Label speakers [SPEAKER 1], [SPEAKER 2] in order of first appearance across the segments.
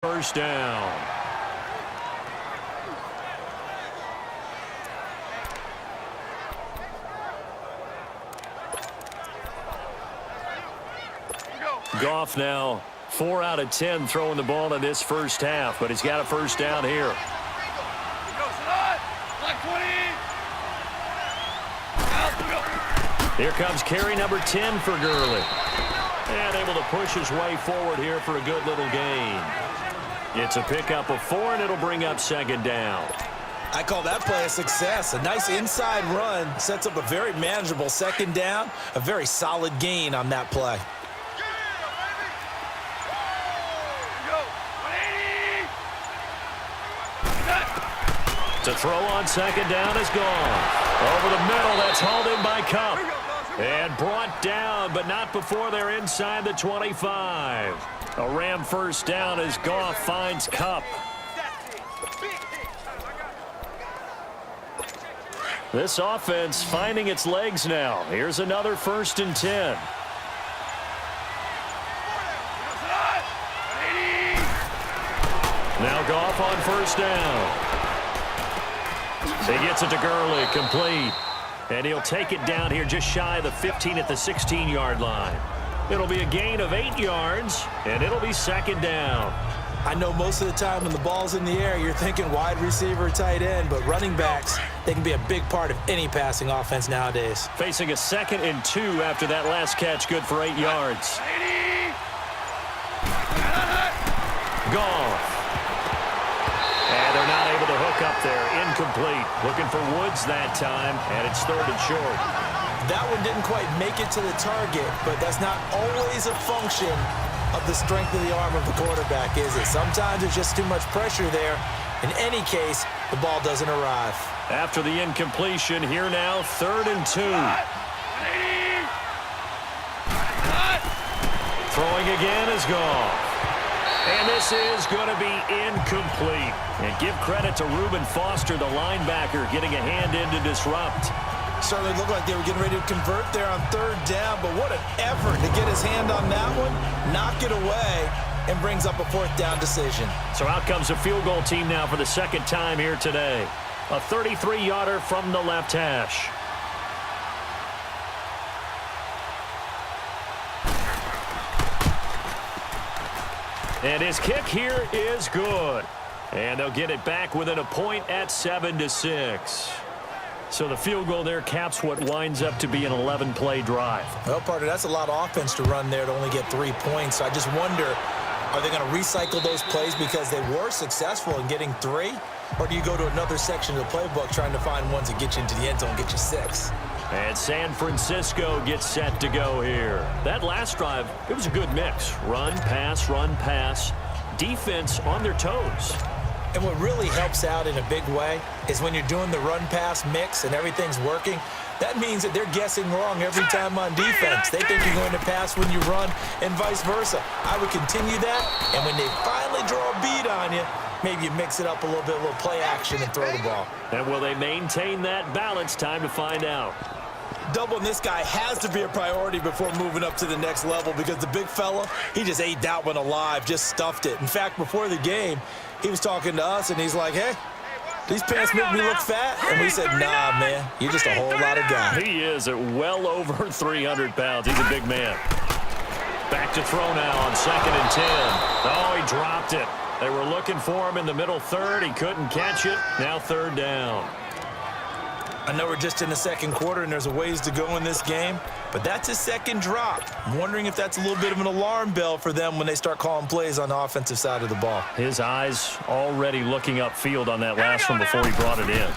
[SPEAKER 1] First down. Goff now 4 out of 10 throwing the ball in this first half, but he's got a first down here. Here comes carry number 10 for Gurley. And able to push his way forward here for a good little gain. It's a pickup of 4, and it'll bring up second down.
[SPEAKER 2] I call that play a success. A nice inside run sets up a very manageable second down. A very solid gain on that play.
[SPEAKER 1] To throw on second down is gone. Over the middle, that's hauled in by Kupp. And brought down, but not before they're inside the 25. A Ram first down as Goff finds Kupp. This offense finding its legs now. Here's another 1st and 10. Now Goff on first down. He gets it to Gurley, complete. And he'll take it down here just shy of the 15 at the 16-yard line. It'll be a gain of 8 yards, and it'll be second down.
[SPEAKER 2] I know most of the time when the ball's in the air, you're thinking wide receiver, tight end, but running backs, they can be a big part of any passing offense nowadays.
[SPEAKER 1] Facing a 2nd and 2 after that last catch, good for 8 yards. Goff. And they're not able to hook up there. Incomplete. Looking for Woods that time, and it's 3rd and short.
[SPEAKER 2] That one didn't quite make it to the target, but that's not always a function of the strength of the arm of the quarterback, is it? Sometimes there's just too much pressure there. In any case, the ball doesn't arrive.
[SPEAKER 1] After the incompletion, here now, 3rd and 2. Throwing again is Goff. And this is going to be incomplete. And give credit to Reuben Foster, the linebacker, getting a hand in to disrupt.
[SPEAKER 2] Certainly looked like they were getting ready to convert there on 3rd down, but what an effort to get his hand on that one, knock it away, and brings up a 4th down decision.
[SPEAKER 1] So out comes a field goal team now for the 2nd time here today. A 33-yarder from the left hash. And his kick here is good. And they'll get it back within a point at 7-6. So the field goal there caps what winds up to be an 11-play drive.
[SPEAKER 2] Well, partner, that's a lot of offense to run there to only get 3 points. I just wonder, are they going to recycle those plays because they were successful in getting 3? Or do you go to another section of the playbook trying to find ones that get you into the end zone and get you 6?
[SPEAKER 1] And San Francisco gets set to go here. That last drive, it was a good mix. Run, pass, defense on their toes.
[SPEAKER 2] And what really helps out in a big way is when you're doing the run-pass mix and everything's working, that means that they're guessing wrong every time on defense. They think you're going to pass when you run and vice versa. I would continue that, and when they finally draw a bead on you, maybe you mix it up a little bit, a little play action and throw the ball.
[SPEAKER 1] And will they maintain that balance? Time to find out.
[SPEAKER 2] Doubling this guy has to be a priority before moving up to the next level because the big fella, he just ate that one alive, just stuffed it. In fact, before the game, he was talking to us, and he's like, hey, these pants make me look fat? And we said, nah, man, you're just a whole lot of guy.
[SPEAKER 1] He is at well over 300 pounds. He's a big man. Back to throw now on 2nd and 10. Oh, he dropped it. They were looking for him in the middle 3rd. He couldn't catch it. Now 3rd down.
[SPEAKER 2] I know we're just in the 2nd quarter and there's a ways to go in this game, but that's his 2nd drop. I'm wondering if that's a little bit of an alarm bell for them when they start calling plays on the offensive side of the ball.
[SPEAKER 1] His eyes already looking upfield on that last one before he brought it in.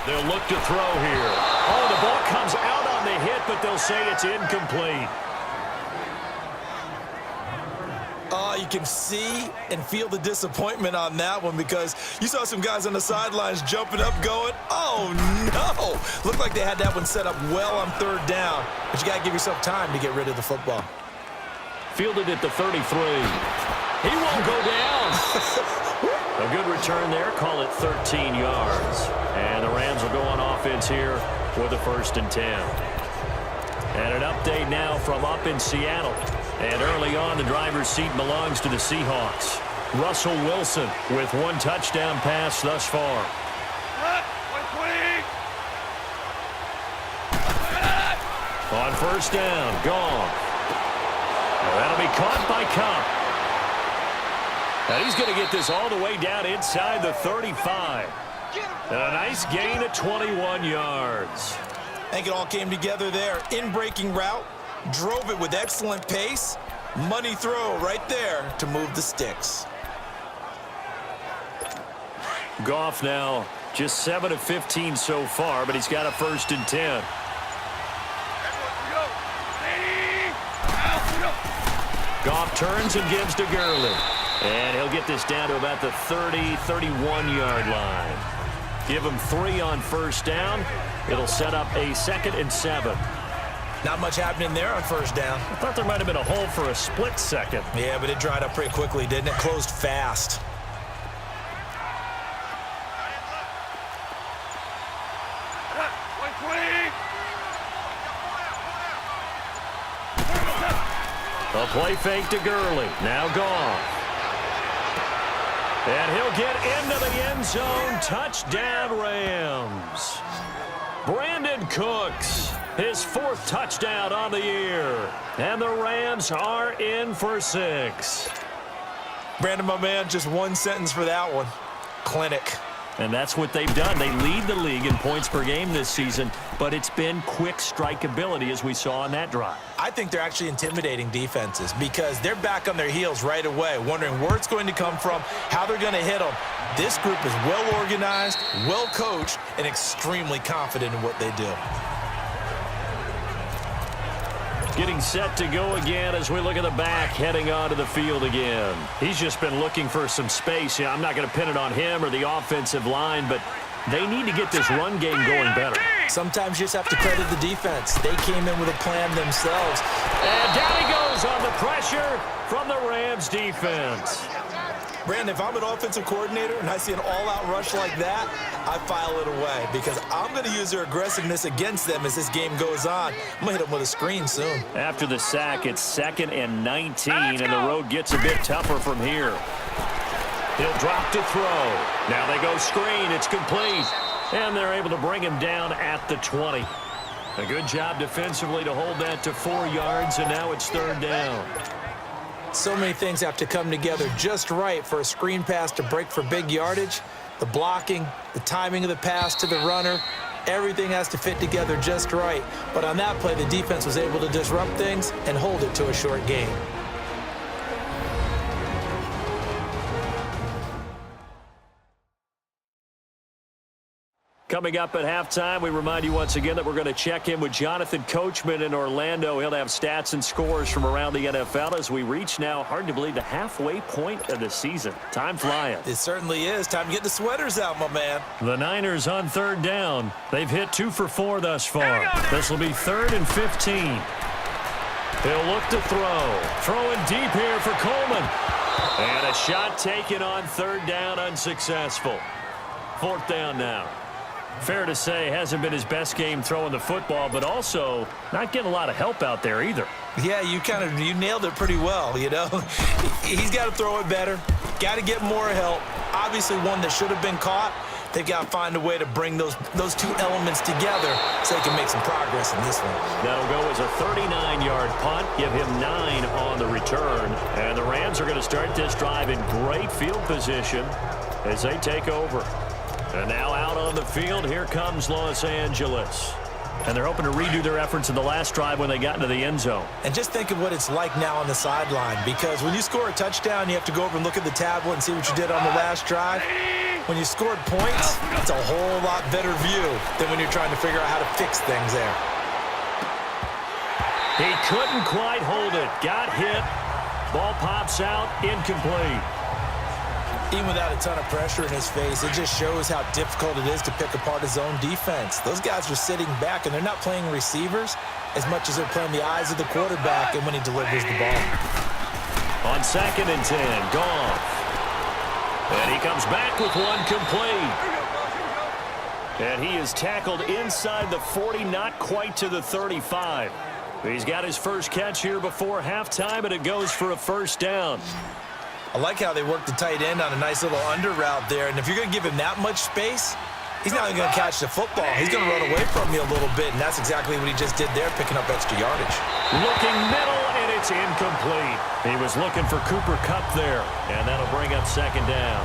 [SPEAKER 1] They'll look to throw here. Oh, the ball comes out on the hit, but they'll say it's incomplete.
[SPEAKER 2] You can see and feel the disappointment on that one because you saw some guys on the sidelines jumping up going, oh, no. Looked like they had that one set up well on 3rd down, but you got to give yourself time to get rid of the football.
[SPEAKER 1] Fielded at the 33. He won't go down. A good return there. Call it 13 yards. And the Rams will go on offense here with a 1st and 10. And an update now from up in Seattle. And early on, the driver's seat belongs to the Seahawks. Russell Wilson with one touchdown pass thus far. On first down, gone. That'll be caught by Cup. And he's going to get this all the way down inside the 35. And a nice gain of 21 yards.
[SPEAKER 2] I think it all came together there. In-breaking route, drove it with excellent pace. Money throw right there to move the sticks.
[SPEAKER 1] Goff now just 7 of 15 so far, but he's got a 1st and 10. Goff turns and gives to Gurley. And he'll get this down to about the 31-yard line. Give him 3 on first down. It'll set up a 2nd and 7.
[SPEAKER 2] Not much happening there on first down.
[SPEAKER 1] I thought there might have been a hole for a split second.
[SPEAKER 2] Yeah, but it dried up pretty quickly, didn't it? Closed fast.
[SPEAKER 1] A play fake to Gurley. Now gone. And he'll get into the end zone. Touchdown, Rams. Brandon Cooks, his 4th touchdown on the year. And the Rams are in for 6.
[SPEAKER 2] Brandon, my man, just one sentence for that one. Clinic.
[SPEAKER 1] And that's what they've done. They lead the league in points per game this season, but it's been quick strikeability as we saw on that drive.
[SPEAKER 2] I think they're actually intimidating defenses because they're back on their heels right away, wondering where it's going to come from, how they're going to hit them. This group is well organized, well coached, and extremely confident in what they do.
[SPEAKER 1] Getting set to go again as we look at the back, heading onto the field again. He's just been looking for some space. Yeah, I'm not going to pin it on him or the offensive line, but they need to get this run game going better.
[SPEAKER 2] Sometimes you just have to credit the defense. They came in with a plan themselves.
[SPEAKER 1] And down he goes on the pressure from the Rams defense.
[SPEAKER 2] Brandon, if I'm an offensive coordinator and I see an all-out rush like that, I file it away because I'm going to use their aggressiveness against them as this game goes on. I'm going to hit them with a screen soon.
[SPEAKER 1] After the sack, it's 2nd and 19, and the road gets a bit tougher from here. He'll drop to throw. Now they go screen. It's complete. And they're able to bring him down at the 20. A good job defensively to hold that to 4 yards, and now it's 3rd down.
[SPEAKER 2] So many things have to come together just right for a screen pass to break for big yardage. The blocking, the timing of the pass to the runner, everything has to fit together just right. But on that play, the defense was able to disrupt things and hold it to a short game.
[SPEAKER 1] Coming up at halftime, we remind you once again that we're going to check in with Jonathan Coachman in Orlando. He'll have stats and scores from around the NFL as we reach now, hard to believe, the halfway point of the season. Time flying.
[SPEAKER 2] It certainly is. Time to get the sweaters out, my man.
[SPEAKER 1] The Niners on 3rd down. They've hit 2 for 4 thus far. This will be 3rd and 15. He'll look to throw. Throwing deep here for Coleman. And a shot taken on 3rd down, unsuccessful. 4th down now. Fair to say, hasn't been his best game throwing the football, but also not getting a lot of help out there either.
[SPEAKER 2] Yeah, you nailed it pretty well, you know. He's got to throw it better. Got to get more help. Obviously one that should have been caught. They've got to find a way to bring those 2 elements together so they can make some progress in this one.
[SPEAKER 1] That'll go as a 39-yard punt. Give him 9 on the return. And the Rams are going to start this drive in great field position as they take over. And now out on the field, here comes Los Angeles. And they're hoping to redo their efforts in the last drive when they got into the end zone.
[SPEAKER 2] And just think of what it's like now on the sideline, because when you score a touchdown, you have to go over and look at the tablet and see what you did on the last drive. When you scored points, it's a whole lot better view than when you're trying to figure out how to fix things there.
[SPEAKER 1] He couldn't quite hold it. Got hit. Ball pops out. Incomplete.
[SPEAKER 2] Even without a ton of pressure in his face, it just shows how difficult it is to pick apart his own defense. Those guys are sitting back, and they're not playing receivers as much as they're playing the eyes of the quarterback and when he delivers the ball.
[SPEAKER 1] On 2nd and 10, Goff. And he comes back with one complete. And he is tackled inside the 40, not quite to the 35. He's got his first catch here before halftime, and it goes for a 1st down.
[SPEAKER 2] I like how they work the tight end on a nice little under route there. And if you're going to give him that much space, he's not even going to catch the football. He's going to run away from you a little bit, and that's exactly what he just did there, picking up extra yardage.
[SPEAKER 1] Looking middle, and it's incomplete. He was looking for Cooper Kupp there, and that'll bring up second down.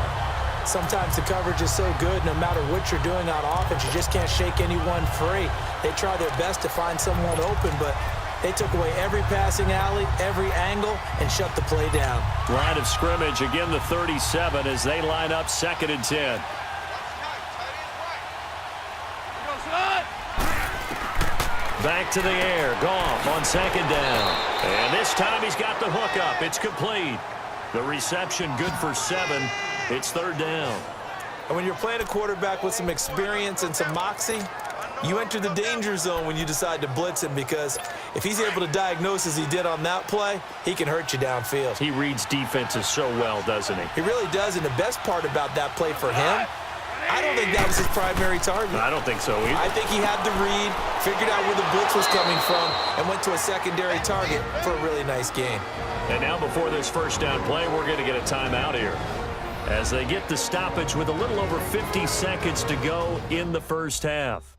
[SPEAKER 2] Sometimes the coverage is so good, no matter what you're doing on offense, you just can't shake anyone free. They try their best to find someone open, but they took away every passing alley, every angle, and shut the play down.
[SPEAKER 1] Line of scrimmage, again the 37 as they line up 2nd and 10. Back to the air. Goff on 2nd down. And this time he's got the hook up. It's complete. The reception good for 7. It's 3rd down.
[SPEAKER 2] And when you're playing a quarterback with some experience and some moxie, you enter the danger zone when you decide to blitz him, because if he's able to diagnose as he did on that play, he can hurt you downfield.
[SPEAKER 1] He reads defenses so well, doesn't he?
[SPEAKER 2] He really does, and the best part about that play for him, I don't think that was his primary target.
[SPEAKER 1] I don't think so either.
[SPEAKER 2] I think he had the read, figured out where the blitz was coming from, and went to a secondary target for a really nice gain.
[SPEAKER 1] And now before this first down play, we're going to get a timeout here, as they get the stoppage with a little over 50 seconds to go in the first half.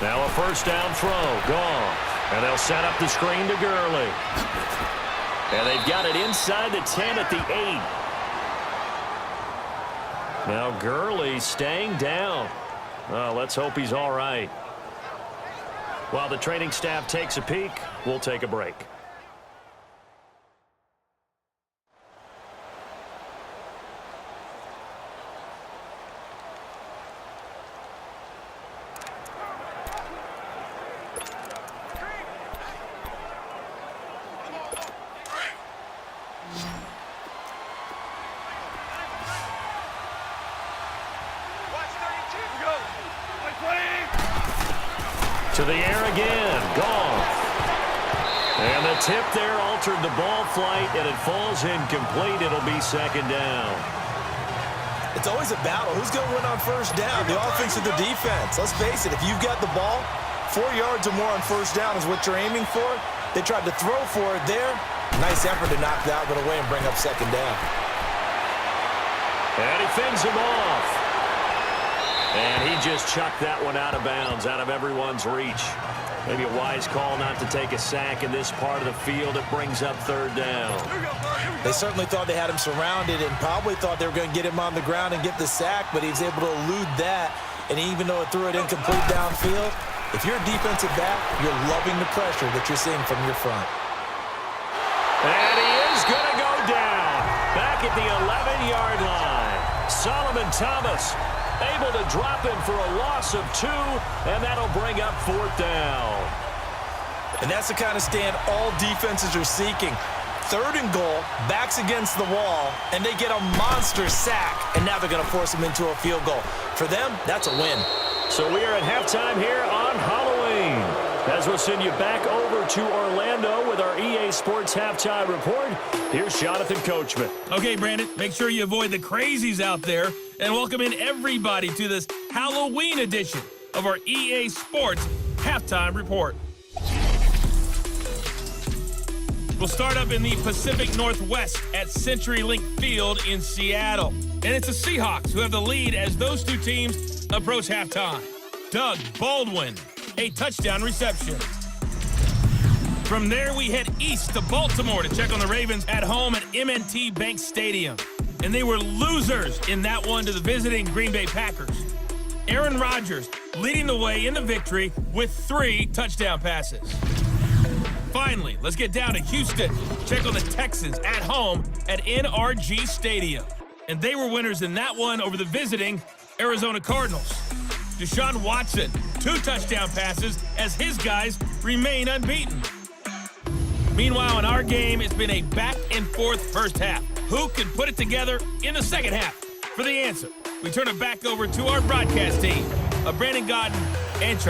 [SPEAKER 1] Now a first down throw, gone. And they'll set up the screen to Gurley. And they've got it inside the 10 at the 8. Now Gurley staying down. Well, let's hope he's all right. While the training staff takes a peek, we'll take a break. To the air again, Goff. And the tip there altered the ball flight, and it falls incomplete. It'll be 2nd down.
[SPEAKER 2] It's always a battle. Who's going to win on first down, the offense or the defense? Let's face it, if you've got the ball, 4 yards or more on first down is what you're aiming for. They tried to throw for it there. Nice effort to knock that one away and bring up 2nd down.
[SPEAKER 1] And he fends him off. And he just chucked that one out of bounds, out of everyone's reach. Maybe a wise call not to take a sack in this part of the field. It brings up 3rd down.
[SPEAKER 2] They certainly thought they had him surrounded and probably thought they were going to get him on the ground and get the sack, but he was able to elude that. And even though it threw it incomplete downfield, if you're a defensive back, you're loving the pressure that you're seeing from your front.
[SPEAKER 1] And he is going to go down. Back at the 11-yard line. Solomon Thomas able to drop him for a loss of 2, and that'll bring up 4th down.
[SPEAKER 2] And that's the kind of stand all defenses are seeking. 3rd and goal, backs against the wall, and they get a monster sack, and now they're going to force them into a field goal. For them, that's a win.
[SPEAKER 1] So we are at halftime here on Halloween, as we'll send you back over to Orlando with our EA Sports Halftime Report. Here's Jonathan Coachman.
[SPEAKER 3] Okay, Brandon, make sure you avoid the crazies out there and welcome in everybody to this Halloween edition of our EA Sports Halftime Report. We'll start up in the Pacific Northwest at CenturyLink Field in Seattle. And it's the Seahawks who have the lead as those two teams approach halftime. Doug Baldwin, a touchdown reception. From there, we head east to Baltimore to check on the Ravens at home at M&T Bank Stadium. And they were losers in that one to the visiting Green Bay Packers. Aaron Rodgers leading the way in the victory with 3 touchdown passes. Finally, let's get down to Houston. Check on the Texans at home at NRG Stadium. And they were winners in that one over the visiting Arizona Cardinals. Deshaun Watson, 2 touchdown passes as his guys remain unbeaten. Meanwhile, in our game, it's been a back-and-forth first half. Who can put it together in the second half? For the answer, we turn it back over to our broadcast team. Brandon Godden, and Charles.